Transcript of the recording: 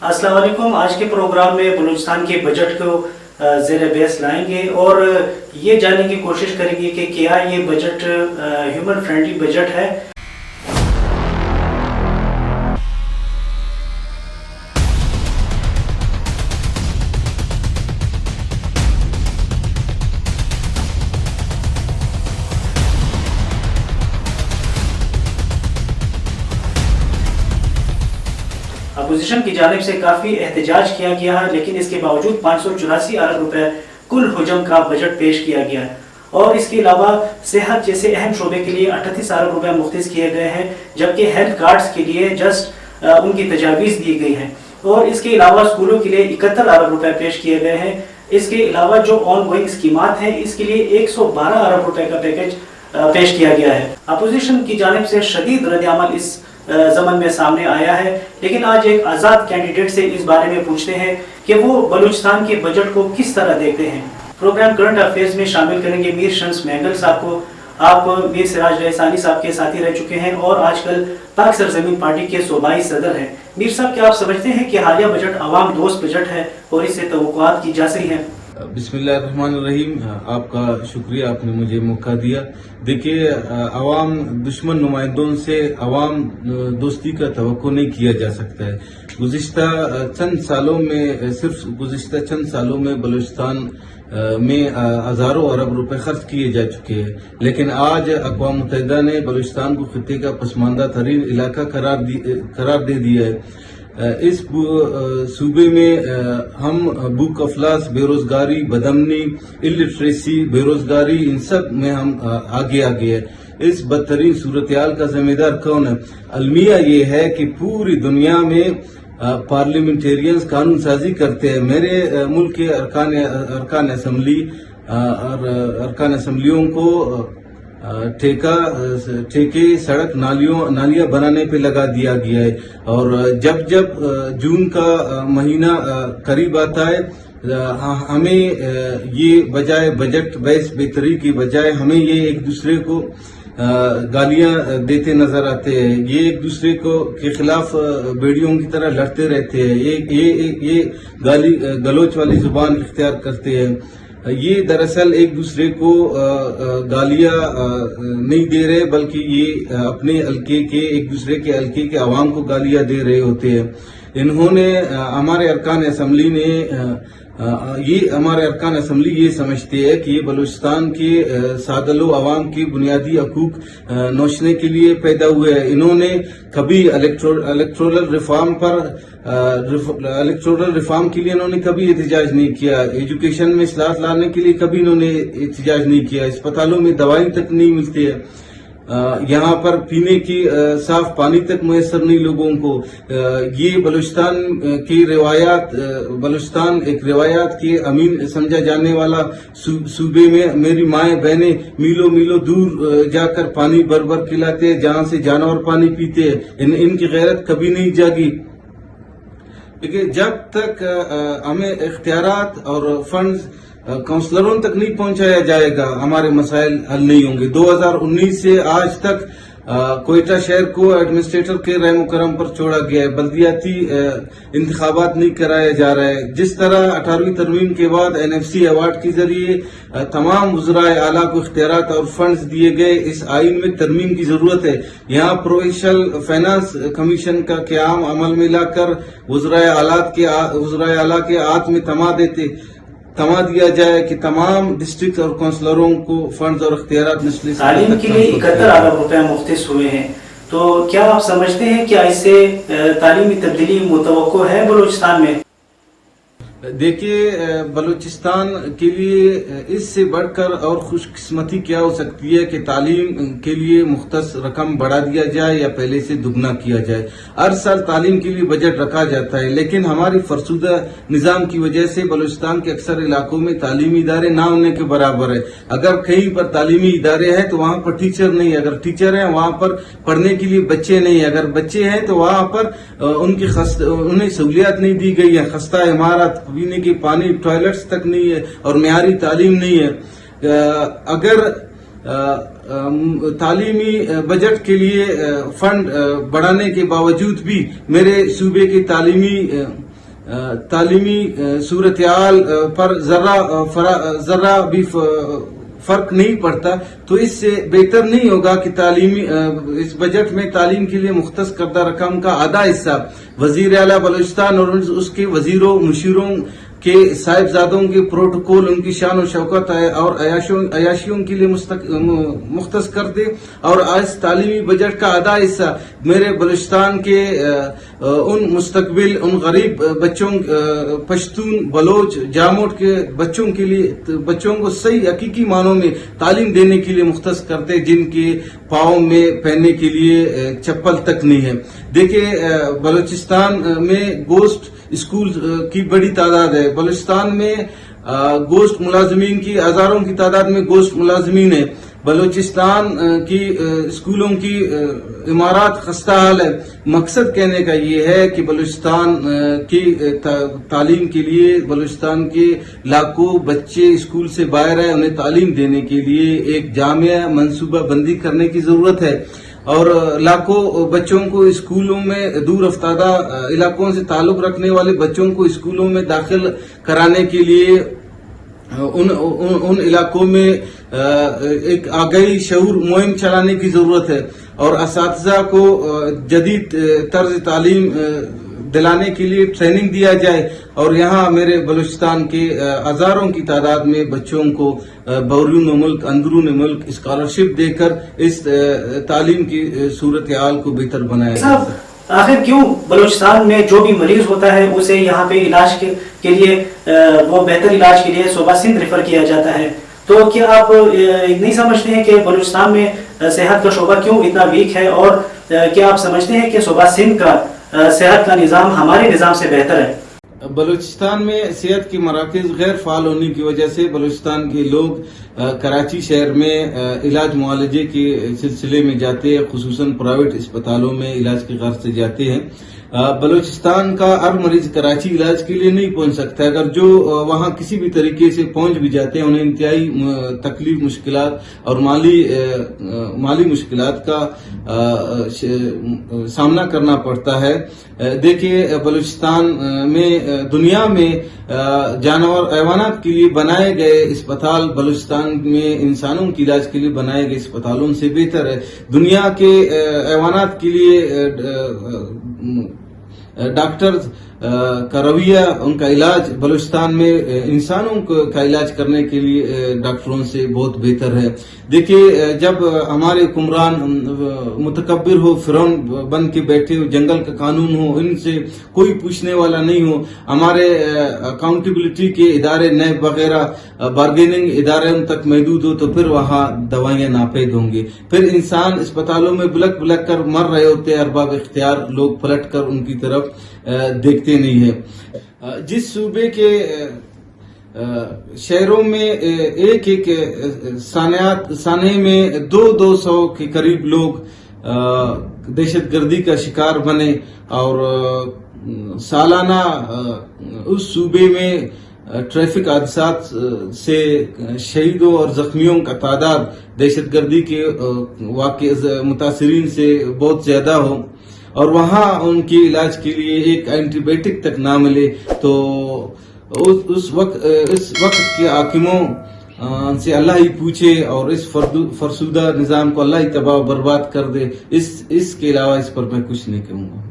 अस्सलाम वालेकुम। आज के प्रोग्राम में बलूचिस्तान के बजट को ज़ेर बहस लाएंगे और ये जानने की कोशिश करेंगे कि क्या ये बजट ह्यूमन फ्रेंडली बजट है। अपोजिशन की जानिब से काफ़ी एहतजाज किया गया है, लेकिन इसके बावजूद 584 अरब रुपए कुल हुजम का बजट पेश किया गया है और इसके अलावा सेहत जैसे अहम शोबे के लिए 38 अरब रुपए मुख्तस किए गए हैं, जबकि हेल्थ कार्ड्स के लिए जस्ट उनकी तजावीज़ दी गई हैं और इसके अलावा स्कूलों के लिए 71 अरब रुपए पेश किए गए हैं। इसके अलावा जो ऑन गोइंग स्कीमात हैं इसके लिए 112 अरब रुपए का पैकेज पेश किया गया है। अपोजिशन की जानिब से शदीद रद्द-ए-अमल इस ज़मन में सामने आया है, लेकिन आज एक आज़ाद कैंडिडेट से इस बारे में पूछते हैं कि वो बलूचिस्तान के बजट को किस तरह देखते हैं। प्रोग्राम करंट अफेयर्स में शामिल करेंगे मीर शम्स महंगल साहब को। आप मीर सिराज रहसानी साहब के साथी रह चुके हैं और आजकल पाक सरजमीन पार्टी के सूबाई सदर हैं। मीर साहब, क्या आप समझते हैं कि हालिया बजट अवाम दोस्त बजट है और इससे तवक्कुआत की जा सही है? बिस्मिल्लाहिर्रहमानिर्रहीम। आपका शुक्रिया, आपने मुझे मौका दिया। देखिए, अवाम दुश्मन नुमाइंदों से अवाम दोस्ती का तवक्को नहीं किया जा सकता है। गुज़िश्ता चंद सालों में बलूचिस्तान में हज़ारों अरब रुपए खर्च किए जा चुके हैं, लेकिन आज अक़वाम मुत्तहिदा ने बलूचिस्तान को खित्ते का पसमानदा तरीन इलाका करार दे दिया है। इस सूबे में हम भूख अफलास, बेरोजगारी, बदमनी, इलिटरेसी, बेरोजगारी, इन सब में हम आगे है। इस बदतरीन सूरत-ए-हाल का जिम्मेदार कौन है? अलमिया ये है कि पूरी दुनिया में पार्लियामेंटेरियंस कानून साजी करते हैं। मेरे मुल्क के अरकान असम्बलियों को ठेके सड़क नालियां बनाने पे लगा दिया गया है और जब जून का महीना करीब आता है, हमें ये बजाय बजट बहस बेहतरी की बजाय हमें ये एक दूसरे को गालियां देते नजर आते हैं। ये एक दूसरे को के खिलाफ बेड़ियों की तरह लड़ते रहते हैं। ये गाली गलोच वाली जुबान इख्तियार करते हैं। ये दरअसल एक दूसरे को गालियां नहीं दे रहे, बल्कि ये अपने हल्के के एक दूसरे के हल्के के अवाम को गालियां दे रहे होते हैं। इन्होंने हमारे अरकान असम्बली ये समझते हैं कि ये बलूचिस्तान के सादलो अवाम के बुनियादी हकूक नोचने के लिए पैदा हुए हैं। इन्होंने कभी इलेक्टोरल रिफॉर्म के लिए इन्होंने कभी एहतजाज नहीं किया। एजुकेशन में इस्लाह लाने के लिए कभी इन्होंने एहतजाज नहीं किया। अस्पतालों में दवाई तक नहीं मिलती है। यहाँ पर पीने की साफ पानी तक मुयसर नहीं लोगों को। ये बलूचिस्तान एक रिवायात के अमीन समझा जाने वाला सूबे में मेरी माएँ बहनें मीलों दूर जाकर पानी भर खिलाते हैं, जहाँ से जानवर पानी पीते हैं। इनकी गैरत कभी नहीं जागी। देखिए, जब तक हमें इख्तियारात और फंड्स काउंसलरों तक नहीं पहुंचाया जाएगा, हमारे मसाइल हल नहीं होंगे। 2019 से आज तक कोयटा शहर को एडमिनिस्ट्रेटर के रहम करम पर छोड़ा गया है। बल्दियाती इंतखाबात नहीं कराया जा रहा है। जिस तरह 18वीं तरमीम के बाद NFC अवार्ड के जरिए तमाम वज़राए आला को इख्तियारात और फंड्स दिए गए, इस आइन में तरमीम की जरूरत है। यहाँ प्रोविंशियल फाइनेंस कमीशन का क़याम अमल में लाकर वज़राए आला के हाथ में तमा दिया जाए कि तमाम डिस्ट्रिक्ट और काउंसलरों को फंड्स और इख्तियारात नस्ली तालीम के लिए 71 अरब रुपए मुख्तस हुए हैं, तो क्या आप समझते हैं क्या इससे तालीमी तब्दीली मुतवक्को है बलूचिस्तान में? देखिए, बलूचिस्तान के लिए इससे बढ़कर और खुशकिस्मती क्या हो सकती है कि तालीम के लिए मुख्तस रकम बढ़ा दिया जाए या पहले से दुगना किया जाए। हर साल तालीम के लिए बजट रखा जाता है, लेकिन हमारी फरसुदा निज़ाम की वजह से बलूचिस्तान के अक्सर इलाकों में तालीमी इदारे ना होने के बराबर है। अगर कहीं पर तालीमी इदारे हैं तो वहाँ पर टीचर नहीं है, अगर टीचर हैं वहाँ पर पढ़ने के लिए बच्चे नहीं है, अगर बच्चे हैं तो वहाँ पर उन्हें सहूलियात नहीं दी गई है। खस्ता इमारत, पीने के पानी, टॉयलेट्स तक नहीं है और मेयारी तालीम नहीं है। अगर तालीमी बजट के लिए फंड बढ़ाने के बावजूद भी मेरे सूबे की तालीमी تعلیمی صورتحال پر ذرا بھی فرق نہیں پڑتا، تو اس سے بہتر نہیں ہوگا کہ اس بجٹ میں تعلیم کے لیے مختص کردہ رقم کا آدھا حصہ وزیر اعلیٰ بلوچستان اور اس کے وزیروں مشیروں کے صاحبزادوں کے پروٹوکول، ان کی شان و شوکت اور عیاشیوں کے لیے مختص کر دے، اور اس تعلیمی بجٹ کا آدھا حصہ میرے بلوچستان کے ان مستقبل، ان غریب بچوں، پشتون، بلوچ، جاموٹ کے بچوں کو صحیح حقیقی معنوں میں تعلیم دینے کے لیے مختص کر دے، جن کے پاؤں میں پہننے کے لیے چپل تک نہیں ہے۔ دیکھیں، بلوچستان میں گوشت اسکول کی بڑی تعداد ہے۔ بلوچستان میں گوشت ملازمین کی ہزاروں کی تعداد میں گوشت ملازمین ہیں۔ بلوچستان کی اسکولوں کی عمارات خستہ حال ہے۔ مقصد کہنے کا یہ ہے کہ بلوچستان کی تعلیم کے لیے بلوچستان کے لاکھوں بچے اسکول سے باہر ہیں، انہیں تعلیم دینے کے لیے ایک جامع منصوبہ بندی کرنے کی ضرورت ہے، اور لاکھوں بچوں کو اسکولوں میں، دور افتادہ علاقوں سے تعلق رکھنے والے بچوں کو اسکولوں میں داخل کرانے کے لیے ان علاقوں میں ایک آگاہی شعور مہم چلانے کی ضرورت ہے، اور اساتذہ کو جدید طرز تعلیم دلانے کے لیے ٹریننگ دیا جائے، اور یہاں میرے بلوچستان کے ہزاروں کی تعداد میں بچوں کو بیرون ملک، اندرون ملک اسکالرشپ دے کر اس تعلیم کی صورتحال کو بہتر بنایا جائے۔ آخر کیوں بلوچستان میں جو بھی مریض ہوتا ہے اسے یہاں پہ علاج کے لیے، وہ بہتر علاج کے لیے صوبہ سندھ ریفر کیا جاتا ہے؟ تو کیا آپ نہیں سمجھتے ہیں کہ بلوچستان میں صحت کا شعبہ کیوں اتنا ویک ہے، اور کیا آپ سمجھتے ہیں کہ صوبہ سندھ کا صحت کا نظام ہمارے نظام سے بہتر ہے؟ بلوچستان میں صحت کے مراکز غیر فعال ہونے کی وجہ سے بلوچستان کے لوگ کراچی شہر میں علاج معالجے کے سلسلے میں جاتے ہیں، خصوصاً پرائیویٹ اسپتالوں میں علاج کی غرض سے جاتے ہیں۔ بلوچستان کا ہر مریض کراچی علاج کے لیے نہیں پہنچ سکتا، اگر جو وہاں کسی بھی طریقے سے پہنچ بھی جاتے ہیں انہیں انتہائی تکلیف، مشکلات اور مالی مشکلات کا سامنا کرنا پڑتا ہے۔ دیکھیے، بلوچستان میں دنیا میں جانور حیوانات کے لیے بنائے گئے اسپتال بلوچستان میں انسانوں کے علاج کے لیے بنائے گئے اسپتالوں سے بہتر ہے۔ دنیا کے حیوانات کے لیے ڈاکٹرز کا رویہ، ان کا علاج بلوچستان میں انسانوں کا علاج کرنے کے لیے ڈاکٹروں سے بہت بہتر ہے۔ دیکھیے، جب ہمارے حکمران متکبر ہو، فرعون بن کے بیٹھے ہو، جنگل کا قانون ہو، ان سے کوئی پوچھنے والا نہیں ہو، ہمارے اکاؤنٹیبلٹی کے ادارے نیب وغیرہ، بارگیننگ ادارے ان تک محدود ہو، تو پھر وہاں دوائیاں ناپید ہوں گی۔ پھر انسان اسپتالوں میں بلک کر مر رہے ہوتے ہیں، ارباب اختیار لوگ پلٹ کر ان کی طرف دیکھتے نہیں ہیں۔ جس صوبے کے شہروں میں ایک سانحے میں 200 کے قریب لوگ دہشت گردی کا شکار بنے، اور سالانہ اس صوبے میں ٹریفک حادثات سے شہیدوں اور زخمیوں کا تعداد دہشت گردی کے متاثرین سے بہت زیادہ ہو، اور وہاں ان کے علاج کے لیے ایک اینٹی بائیوٹک تک نہ ملے، تو اس وقت کے حاکموں سے اللہ ہی پوچھے، اور اس فرسودہ نظام کو اللہ ہی تباہ و برباد کر دے۔ اس کے علاوہ اس پر میں کچھ نہیں کہوں گا۔